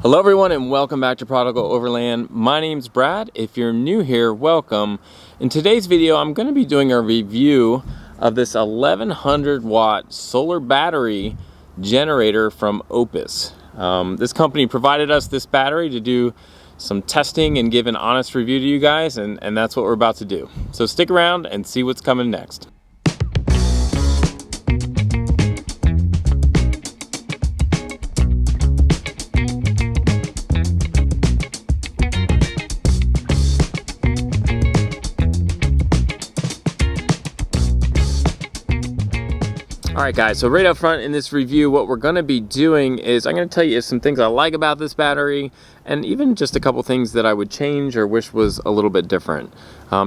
Hello everyone and welcome back to Prodigal Overland. My name's Brad. If you're new here, welcome. In today's video, I'm going to be doing a review of this 1100 watt solar battery generator from Oupes. This company provided us this battery to do some testing and give an honest review to you guys, and that's what we're about to do. So stick around and see what's coming next. Alright guys, so right up front in this review, what we're going to be doing is I'm going to tell you some things I like about this battery, and even just a couple things that I would change or wish was a little bit different.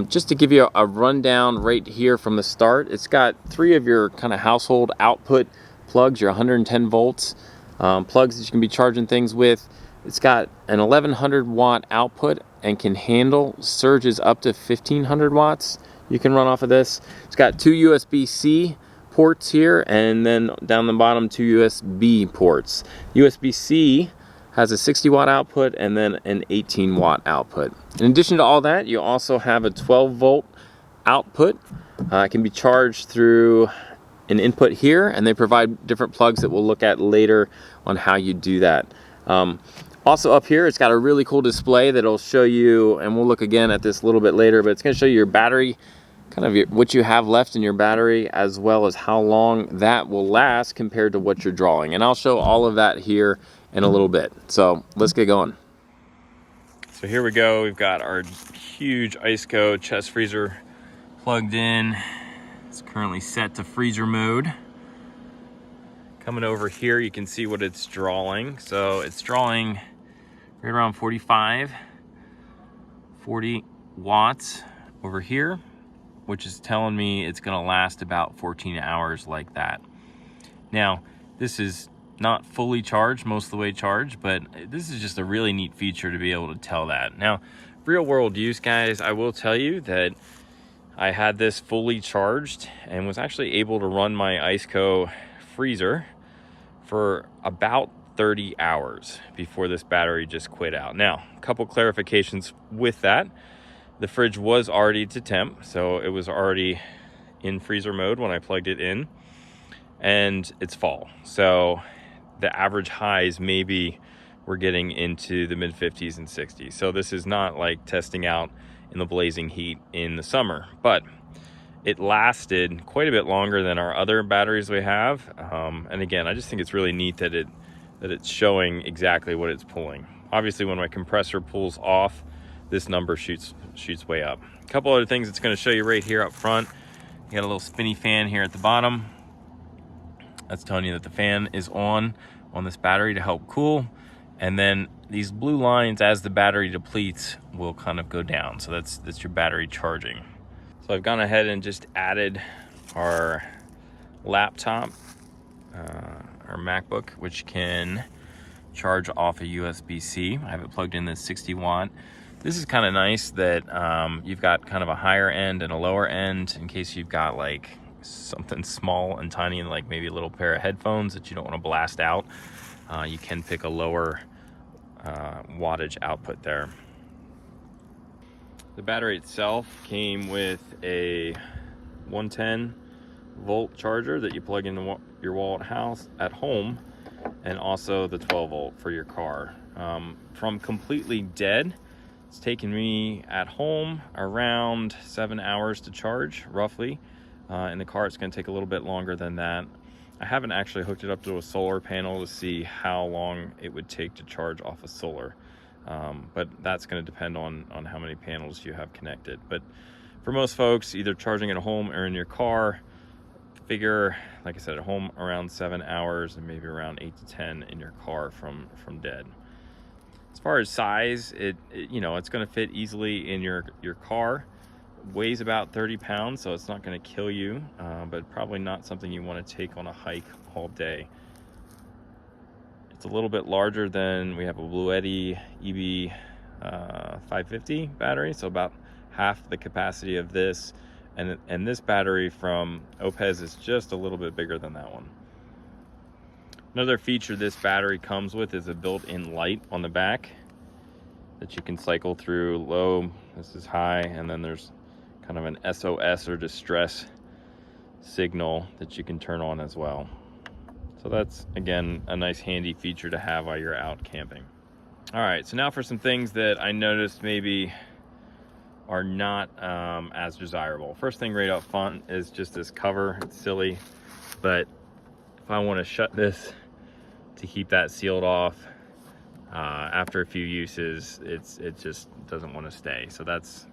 Just to give you a rundown right here from the start, it's got three of your kind of household output plugs, your 110 volts plugs that you can be charging things with. It's got an 1100 watt output and can handle surges up to 1500 watts. You can run off of this. It's got two USB-C ports here, and then down the bottom two USB ports. USB-C has a 60 watt output and then an 18 watt output. In addition to all that, you also have a 12 volt output. It can be charged through an input here, and they provide different plugs that we'll look at later on how you do that. Also up here, it's got a really cool display that'll show you, and we'll look again at this a little bit later, but it's going to show you your battery, kind of what you have left in your battery, as well as how long that will last compared to what you're drawing. And I'll show all of that here in a little bit. So let's get going. So here we go. We've got our huge Iceco chest freezer plugged in. It's currently set to freezer mode. Coming over here, you can see what it's drawing. So it's drawing right around 40 watts over here, which is telling me it's going to last about 14 hours like that. Now, this is not fully charged, most of the way charged, but this is just a really neat feature to be able to tell that. Now, real world use, guys, I will tell you that I had this fully charged and was actually able to run my Iceco freezer for about 30 hours before this battery just quit out. Now, a couple clarifications with that. The fridge was already to temp, so it was already in freezer mode when I plugged it in, and it's fall, so the average highs maybe we're getting into the mid 50s and 60s. So this is not like testing out in the blazing heat in the summer, but it lasted quite a bit longer than our other batteries we have. And again, I just think it's really neat that it's showing exactly what it's pulling. Obviously, when my compressor pulls off, this number shoots way up. A couple other things it's going to show you right here up front. You got a little spinny fan here at the bottom. That's telling you that the fan is on this battery to help cool. And then these blue lines, as the battery depletes, will kind of go down. So that's your battery charging. So I've gone ahead and just added our laptop, our MacBook, which can charge off a USB-C. I have it plugged in this 60 watt. This is kind of nice that you've got kind of a higher end and a lower end in case you've got like something small and tiny, like maybe a little pair of headphones that you don't want to blast out. You can pick a lower wattage output there. The battery itself came with a 110 volt charger that you plug into your wall at home, and also the 12 volt for your car. From completely dead, it's taken me at home around 7 hours to charge, roughly. In the car, it's going to take a little bit longer than that. I haven't actually hooked it up to a solar panel to see how long it would take to charge off of solar. But that's going to depend on how many panels you have connected. But for most folks, either charging at home or in your car, figure, like I said, at home around 7 hours and maybe around 8 to 10 in your car from dead. As far as size, it's going to fit easily in your car. Weighs about 30 pounds, so it's not going to kill you, but probably not something you want to take on a hike all day. It's a little bit larger than, we have a Bluetti EB 550 battery, so about half the capacity of this, and this battery from Oupes is just a little bit bigger than that one. Another feature this battery comes with is a built-in light on the back that you can cycle through. Low, this is high, and then there's kind of an SOS or distress signal that you can turn on as well. So that's, again, a nice handy feature to have while you're out camping. All right, so now for some things that I noticed maybe are not as desirable. First thing right up front is just this cover. It's silly, but if I want to shut this to keep that sealed off, after a few uses, it just doesn't want to stay. So that's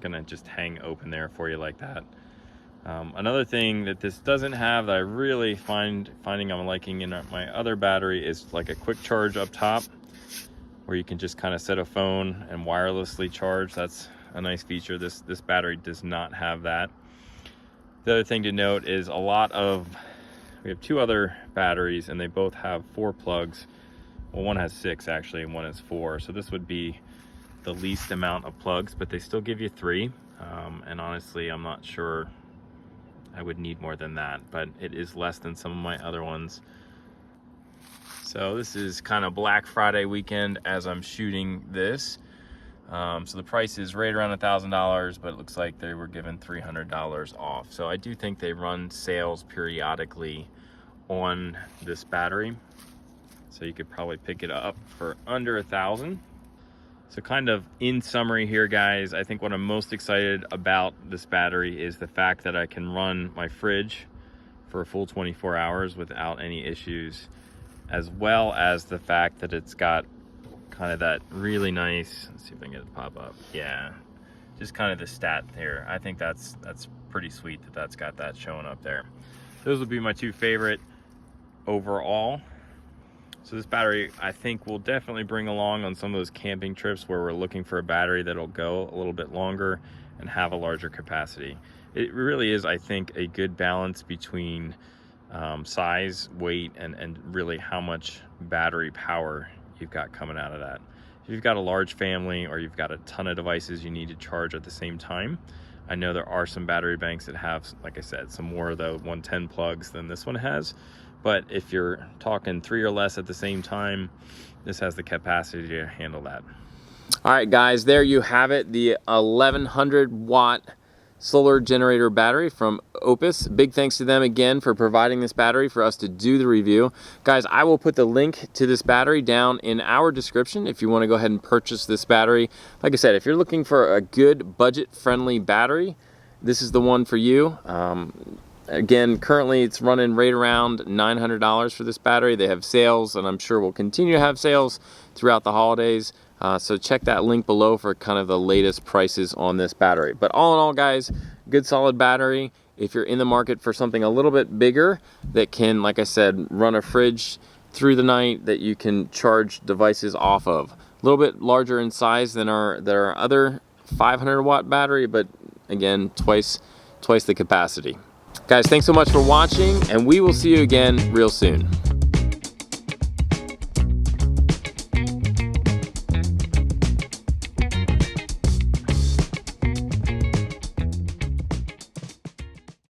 gonna just hang open there for you like that. Another thing that this doesn't have that I really finding I'm liking in my other battery is like a quick charge up top, where you can just kind of set a phone and wirelessly charge. That's a nice feature. This battery does not have that. The other thing to note is we have two other batteries and they both have 4 plugs. Well, one has 6 actually, and one is 4. So this would be the least amount of plugs, but they still give you 3. And honestly, I'm not sure I would need more than that, but it is less than some of my other ones. So this is kind of Black Friday weekend as I'm shooting this. So the price is right around $1,000, but it looks like they were given $300 off. So I do think they run sales periodically on this battery. So you could probably pick it up for under $1,000. So kind of in summary here, guys, I think what I'm most excited about this battery is the fact that I can run my fridge for a full 24 hours without any issues, as well as the fact that it's got kind of that really nice, let's see if I can get it to pop up. Yeah, just kind of the stat there. I think that's pretty sweet that that's got that showing up there. Those would be my 2 favorite overall. So this battery, I think, will definitely bring along on some of those camping trips where we're looking for a battery that'll go a little bit longer and have a larger capacity. It really is, I think, a good balance between size, weight, and really how much battery power you've got coming out of that. If you've got a large family or you've got a ton of devices you need to charge at the same time, I know there are some battery banks that have, like I said, some more of the 110 plugs than this one has. But if you're talking 3 or less at the same time, this has the capacity to handle that. All right, guys, there you have it. The 1100 watt solar generator battery from Oupes. Big thanks to them again for providing this battery for us to do the review. Guys, I will put the link to this battery down in our description if you want to go ahead and purchase this battery. Like I said, if you're looking for a good budget-friendly battery, this is the one for you. Again, currently it's running right around $900 for this battery. They have sales, and I'm sure we'll continue to have sales throughout the holidays. So check that link below for kind of the latest prices on this battery. But all in all, guys, good solid battery. If you're in the market for something a little bit bigger that can, like I said, run a fridge through the night that you can charge devices off of. A little bit larger in size than our other 500 watt battery, but again, twice the capacity. Guys, thanks so much for watching, and we will see you again real soon.